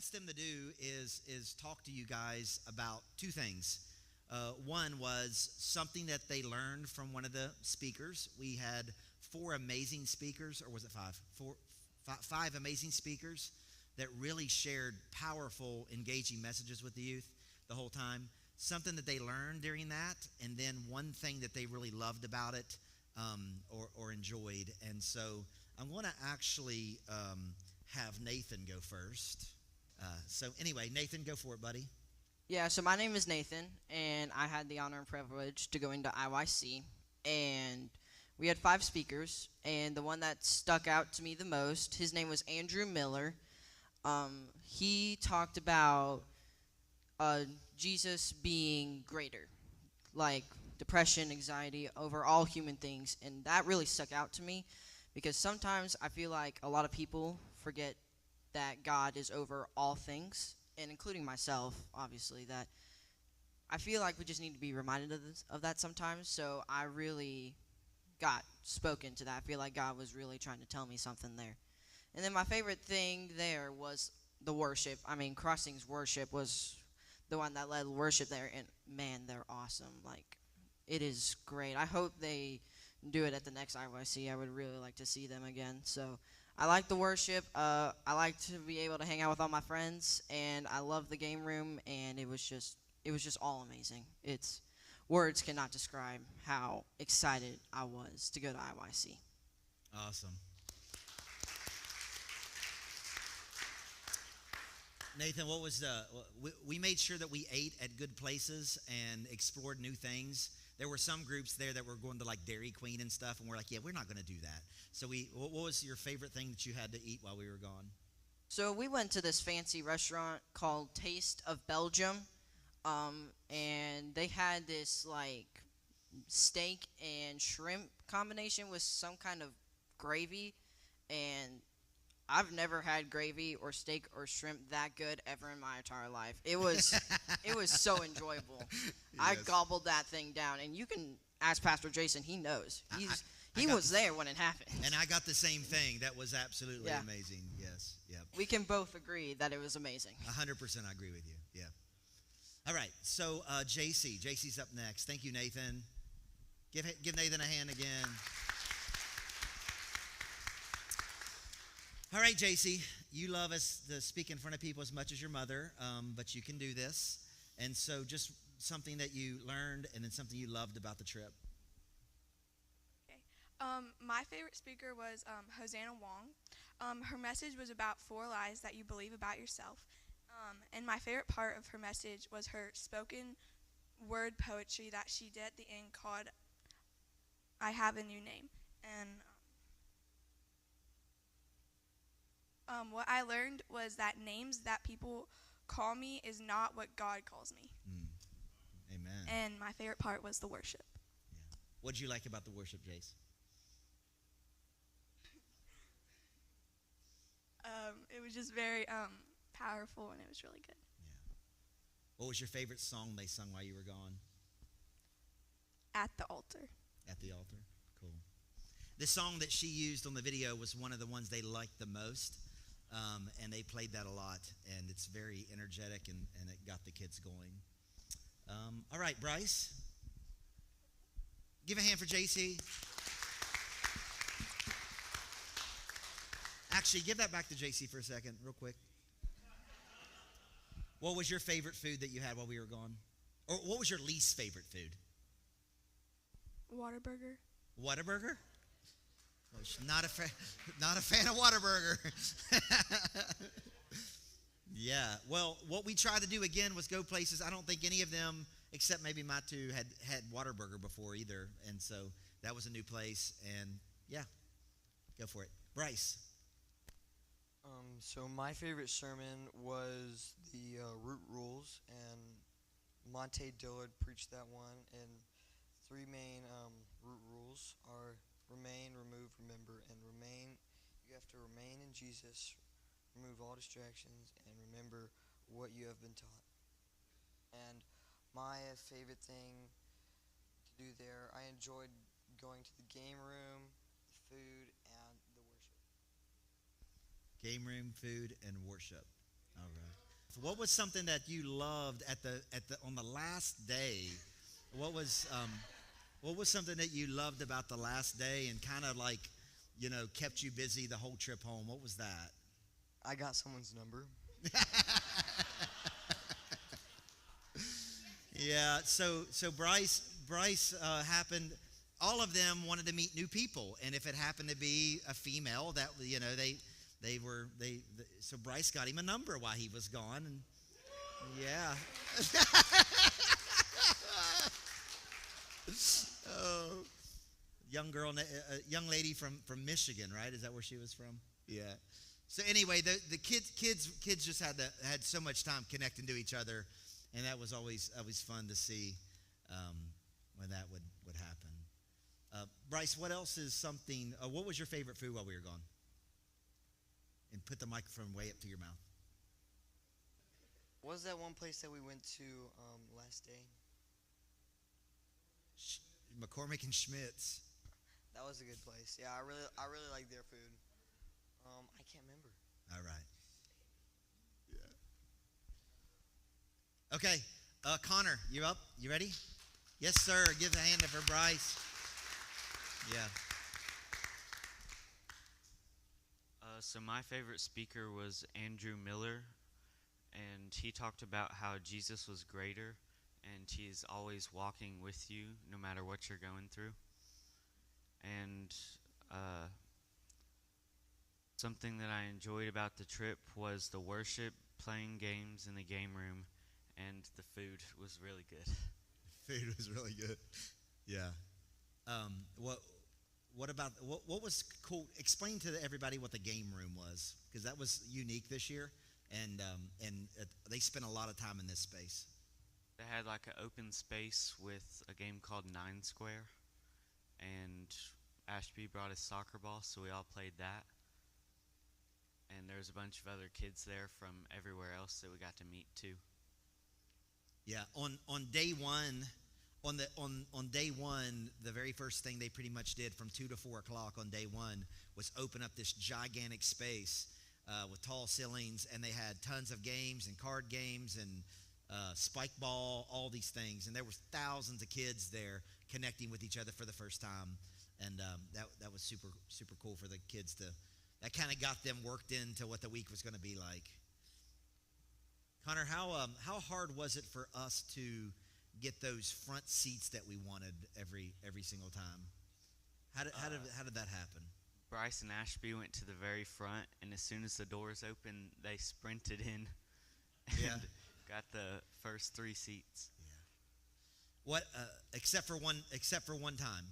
asked them to do is talk to you guys about two things. One was something that they learned from one of the speakers. We had four amazing speakers, or was it five? Five amazing speakers that really shared powerful, engaging messages with the youth the whole time. Something that they learned during that, and then one thing that they really loved about it or enjoyed. And so I'm going to actually have Nathan go first. So anyway, Nathan, go for it, buddy. Yeah, so my name is Nathan, and I had the honor and privilege to go into IYC, and we had 5 speakers, and the one that stuck out to me the most, his name was Andrew Miller. He talked about Jesus being greater, like depression, anxiety, over all human things, and that really stuck out to me because sometimes I feel like a lot of people forget that God is over all things, and including myself, obviously, that I feel like we just need to be reminded of that sometimes. So I really got spoken to that. I feel like God was really trying to tell me something there. And then my favorite thing there was the worship. I mean, Crossing's worship was the one that led worship there, and man, they're awesome. Like, it is great. I hope they do it at the next IYC. I would really like to see them again. So I like the worship. I like to be able to hang out with all my friends, and I love the game room, and it was just all amazing. Words cannot describe how excited I was to go to IYC. Awesome. Nathan, what was we made sure that we ate at good places and explored new things. There were some groups there that were going to like Dairy Queen and stuff, and we're like, yeah, we're not going to do that. So what was your favorite thing that you had to eat while we were gone? So we went to this fancy restaurant called Taste of Belgium, and they had this like steak and shrimp combination with some kind of gravy, and I've never had gravy or steak or shrimp that good ever in my entire life. It was so enjoyable. Yes. I gobbled that thing down, and you can ask Pastor Jason. He knows. He was there when it happened. And I got the same thing. That was absolutely amazing. Yes. Yep. We can both agree that it was amazing. 100% I agree with you. Yeah. All right. So JC's up next. Thank you, Nathan. Give Nathan a hand again. All right, JC, you love us to speak in front of people as much as your mother, but you can do this. And so just something that you learned and then something you loved about the trip. Okay. My favorite speaker was Hosanna Wong. Her message was about 4 lies that you believe about yourself. And my favorite part of her message was her spoken word poetry that she did at the end called I Have a New Name. And what I learned was that names that people call me is not what God calls me. Amen. And my favorite part was the worship. Yeah. What did you like about the worship, Jace? It was just very powerful, and it was really good. Yeah. What was your favorite song they sung while you were gone? At the Altar. At the Altar? Cool. The song that she used on the video was one of the ones they liked the most. And they played that a lot, and it's very energetic, and it got the kids going. All right, Bryce. Give a hand for JC. Actually, give that back to JC for a second, real quick. What was your favorite food that you had while we were gone? Or what was your least favorite food? Whataburger. Whataburger? Well, not a fan of Whataburger. Yeah. Well, what we tried to do again was go places. I don't think any of them, except maybe my two, had Whataburger before either, and so that was a new place. And yeah, go for it, Bryce. So my favorite sermon was the Root Rules, and Monte Dillard preached that one. And 3 main root rules are remain, remove, remember. And remain, you have to remain in Jesus, remove all distractions, and remember what you have been taught. And my favorite thing to do there, I enjoyed going to the game room, the food, and the worship. Game room, food, and worship. All right. What was something that you loved on the last day? What was something that you loved about the last day and kind of like, kept you busy the whole trip home? What was that? I got someone's number. Yeah. So Bryce happened. All of them wanted to meet new people, and if it happened to be a female, that so Bryce got him a number while he was gone, and yeah. Oh, young lady from Michigan, right? Is that where she was from? Yeah. So anyway, the kids just had so much time connecting to each other, and that was always fun to see when that would happen. Bryce, what else is something? What was your favorite food while we were gone? And put the microphone way up to your mouth. What was that one place that we went to last day? McCormick and Schmidt's. That was a good place. Yeah, I really like their food. I can't remember. All right. Yeah. Okay, Connor, you up? You ready? Yes, sir. Give a hand up for Bryce. Yeah. So my favorite speaker was Andrew Miller, and he talked about how Jesus was greater, and he's always walking with you no matter what you're going through. And something that I enjoyed about the trip was the worship, playing games in the game room, and the food was really good. Food was really good. Yeah. What was cool? Explain to everybody what the game room was, because that was unique this year, and they spent a lot of time in this space. They had like an open space with a game called 9 Square, and Ashby brought his soccer ball, so we all played that. And there was a bunch of other kids there from everywhere else that we got to meet too. Yeah, on day one, on day one, the very first thing they pretty much did from 2 to 4 o'clock on day one was open up this gigantic space with tall ceilings, and they had tons of games and card games and spike ball, all these things, and there was thousands of kids there connecting with each other for the first time, and that was super super cool for the kids to. That kind of got them worked into what the week was going to be like. Connor, how hard was it for us to get those front seats that we wanted every single time? How did that happen? Bryce and Ashby went to the very front, and as soon as the doors opened, they sprinted in and got the first 3 seats. Yeah. What except for one time?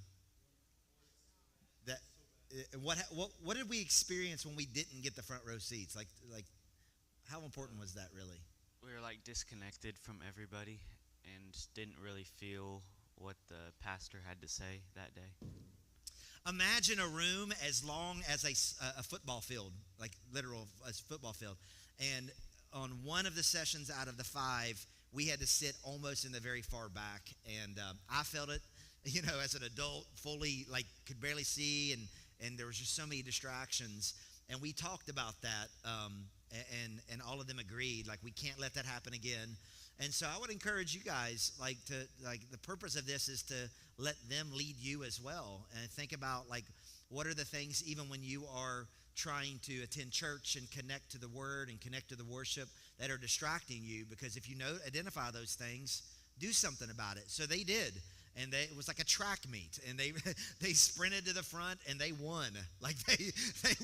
That what did we experience when we didn't get the front row seats? Like how important was that really? We were like disconnected from everybody and didn't really feel what the pastor had to say that day. Imagine a room as long as a football field, like literal a football field. And on one of the sessions out of the 5, we had to sit almost in the very far back. And I felt it, as an adult, fully, like, could barely see. And there was just so many distractions. And we talked about that, and all of them agreed, like, we can't let that happen again. And so I would encourage you guys, the purpose of this is to let them lead you as well. And think about, what are the things, even when you are trying to attend church and connect to the Word and connect to the worship, that are distracting you. Because if you identify those things, do something about it. So they did. And it was like a track meet, and they sprinted to the front, and they won. Like they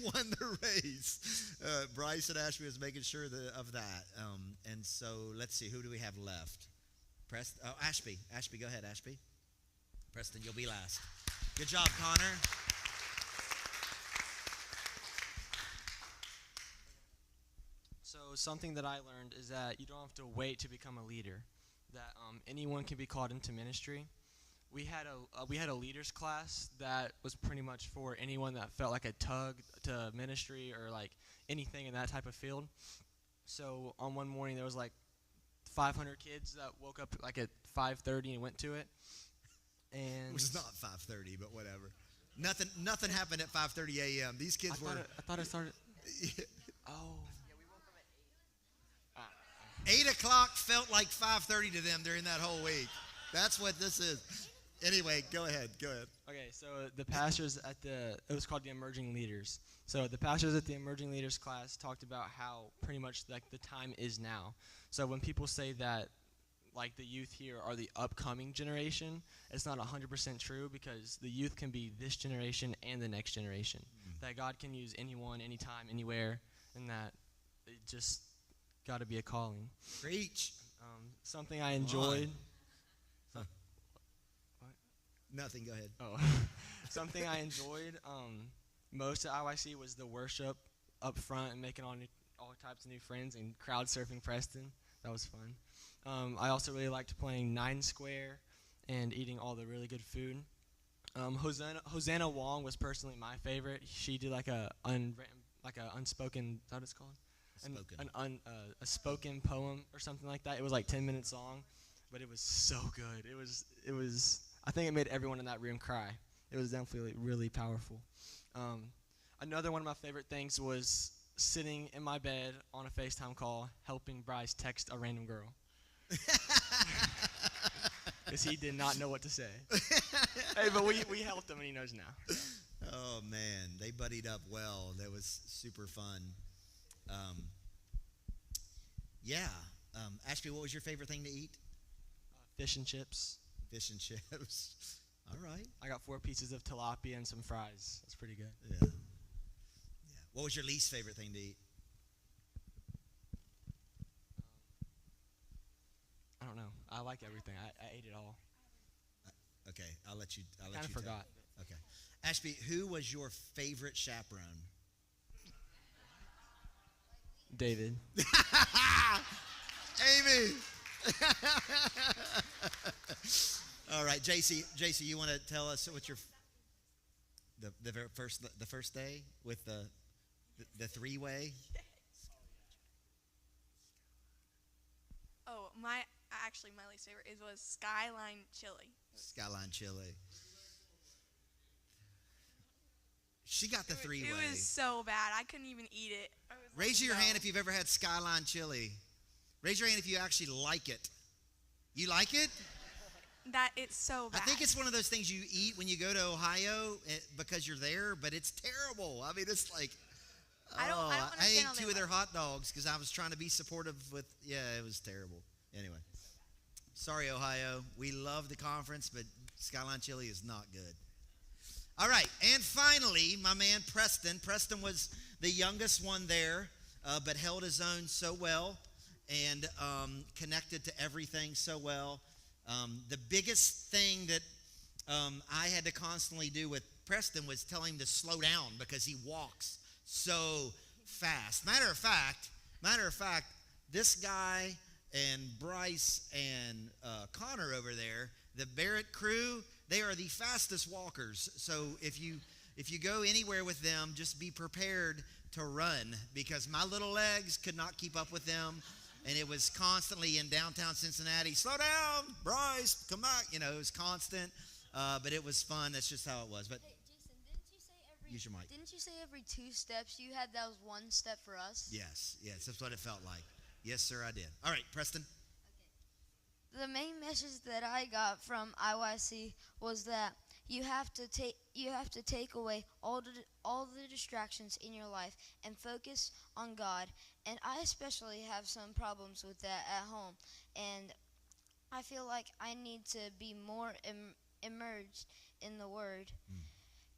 won the race. Bryce and Ashby was making sure of that. And so let's see, who do we have left? Ashby. Ashby, go ahead, Ashby. Preston, you'll be last. Good job, Connor. So something that I learned is that you don't have to wait to become a leader. That anyone can be called into ministry. We had a leaders class that was pretty much for anyone that felt like a tug to ministry or like anything in that type of field. So on one morning there was like 500 kids that woke up like at 5:30 and went to it. And it was not 5:30, but whatever. Nothing happened at 5:30 a.m. These kids I thought it started. Yeah. Oh. Yeah, we woke up at 8. 8 o'clock felt like 5:30 to them during that whole week. That's what this is. Anyway, go ahead. Okay, so the pastors it was called the Emerging Leaders. So the pastors at the Emerging Leaders class talked about how pretty much like the time is now. So when people say that like the youth here are the upcoming generation, it's not 100% true, because the youth can be this generation and the next generation. That God can use anyone, anytime, anywhere, and that it just got to be a calling. Preach. Something I enjoyed. Nothing. Go ahead. Oh, something I enjoyed most at IYC was the worship up front and making all types of new friends and crowd surfing Preston. That was fun. I also really liked playing 9 Square and eating all the really good food. Hosanna Wong was personally my favorite. She did like a unspoken. Is that what it's called? A spoken poem or something like that. It was like 10 minutes long, but it was so good. It was. I think it made everyone in that room cry. It was definitely really powerful. Another one of my favorite things was sitting in my bed on a FaceTime call, helping Bryce text a random girl. Because he did not know what to say. Hey, but we helped him, and he knows now. Oh, man. They buddied up well. That was super fun. Ashby, what was your favorite thing to eat? Fish and chips. Fish and chips. All right. I got 4 pieces of tilapia and some fries. That's pretty good. Yeah. What was your least favorite thing to eat? I don't know. I like everything. I ate it all. Okay, I'll let you. Kind of forgot. Okay, Ashby, who was your favorite chaperone? David. Amy. All right, JC, you want to tell us what your the first day with the 3-way? Oh, my least favorite was Skyline Chili. Skyline Chili. She got the 3-way. It was so bad. I couldn't even eat it. Raise your hand if you've ever had Skyline Chili. Raise your hand if you actually like it. You like it? That it's so bad. I think it's one of those things you eat when you go to Ohio because you're there, but it's terrible. I mean, it's like, I don't understand ate 2 of their hot dogs because I was trying to be supportive with, it was terrible. Anyway, sorry, Ohio. We love the conference, but Skyline Chili is not good. All right, and finally, my man Preston. Preston was the youngest one there, but held his own so well and connected to everything so well. The biggest thing that I had to constantly do with Preston was tell him to slow down because he walks so fast. Matter of fact, this guy and Bryce and Connor over there, the Barrett crew, they are the fastest walkers. So if you go anywhere with them, just be prepared to run because my little legs could not keep up with them. And it was constantly in downtown Cincinnati, slow down, Bryce, come back. It was constant, but it was fun. That's just how it was. But hey, Jason, use your mic. Didn't you say every 2 steps you had that was 1 step for us? Yes, that's what it felt like. Yes, sir, I did. All right, Preston. Okay. The main message that I got from IYC was that you have to take away all the distractions in your life and focus on God. And I especially have some problems with that at home. And I feel like I need to be more immersed in the Word.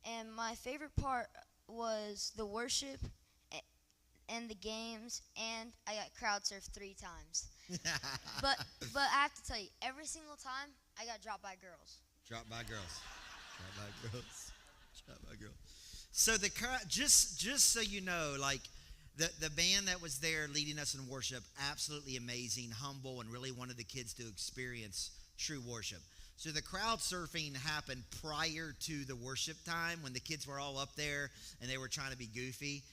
And my favorite part was the worship and the games, and I got crowd surfed 3 times. but I have to tell you, every single time I got dropped by girls. Dropped by girls. So the crowd, just so you know, like the band that was there leading us in worship, absolutely amazing, humble, and really wanted the kids to experience true worship. So the crowd surfing happened prior to the worship time when the kids were all up there and they were trying to be goofy.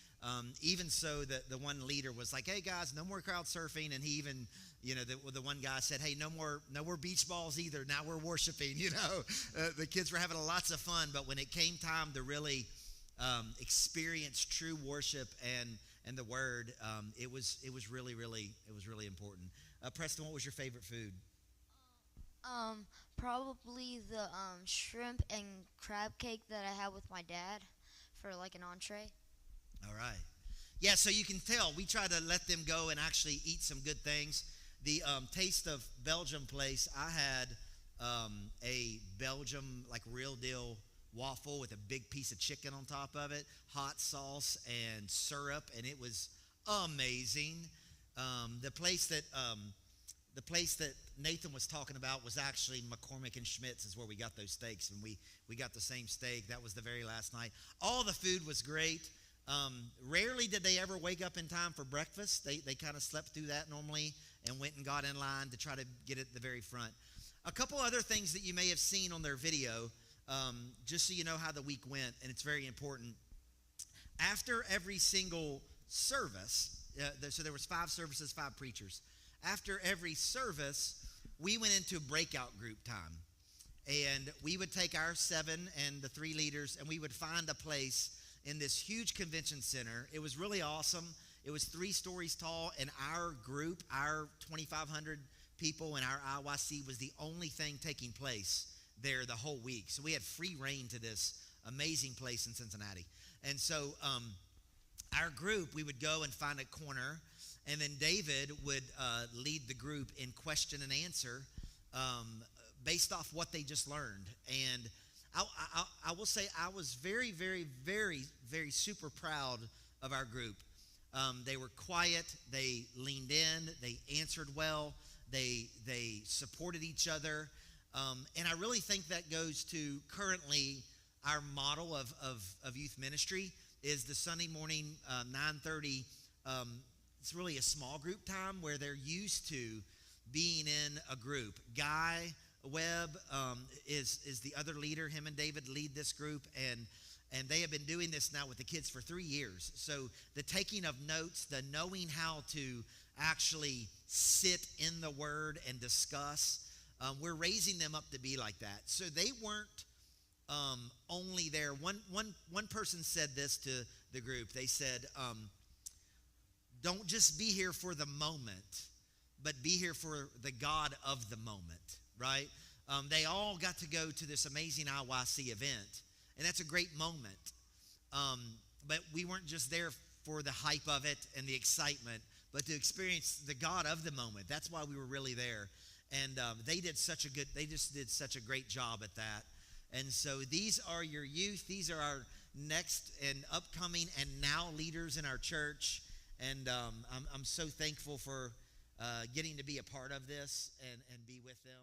Even so, the one leader was like, "Hey guys, no more crowd surfing," and he even, the one guy said, "Hey, no more beach balls either. Now we're worshiping." The kids were having lots of fun, but when it came time to really experience true worship and the Word. It was really important. Preston, what was your favorite food? Probably the shrimp and crab cake that I had with my dad for like an entree. All right. Yeah, so you can tell we try to let them go and actually eat some good things. The Taste of Belgium place, I had a Belgium, like real deal waffle with a big piece of chicken on top of it, hot sauce and syrup, and it was amazing. The place that Nathan was talking about was actually McCormick and Schmidt's is where we got those steaks, and we got the same steak. That was the very last night. All the food was great. Rarely did they ever wake up in time for breakfast. They kind of slept through that normally and went and got in line to try to get at the very front. A couple other things that you may have seen on their video, just so you know how the week went, and it's very important. After every single service, so there was 5 services, 5 preachers. After every service, we went into breakout group time. And we would take our 7 and the 3 leaders, and we would find a place in this huge convention center. It was really awesome. It was 3 stories tall, and our group, our 2,500 people in our IYC, was the only thing taking place there the whole week. So we had free reign to this amazing place in Cincinnati. And so our group, we would go and find a corner, and then David would lead the group in question and answer based off what they just learned. And I will say I was very, very, very, very super proud of our group. They were quiet. They leaned in. They answered well. They supported each other. And I really think that goes to currently our model of youth ministry is the Sunday morning 9:30. It's really a small group time where they're used to being in a group. Guy Webb is the other leader. Him and David lead this group, and they have been doing this now with the kids for 3 years. So the taking of notes, the knowing how to actually sit in the Word and discuss, we're raising them up to be like that. So they weren't only there. One person said this to the group. They said, don't just be here for the moment, but be here for the God of the moment, right? They all got to go to this amazing IYC event, and that's a great moment. But we weren't just there for the hype of it and the excitement, but to experience the God of the moment. That's why we were really there. And they just did such a great job at that. And so these are your youth. These are our next and upcoming and now leaders in our church. And I'm so thankful for getting to be a part of this and be with them.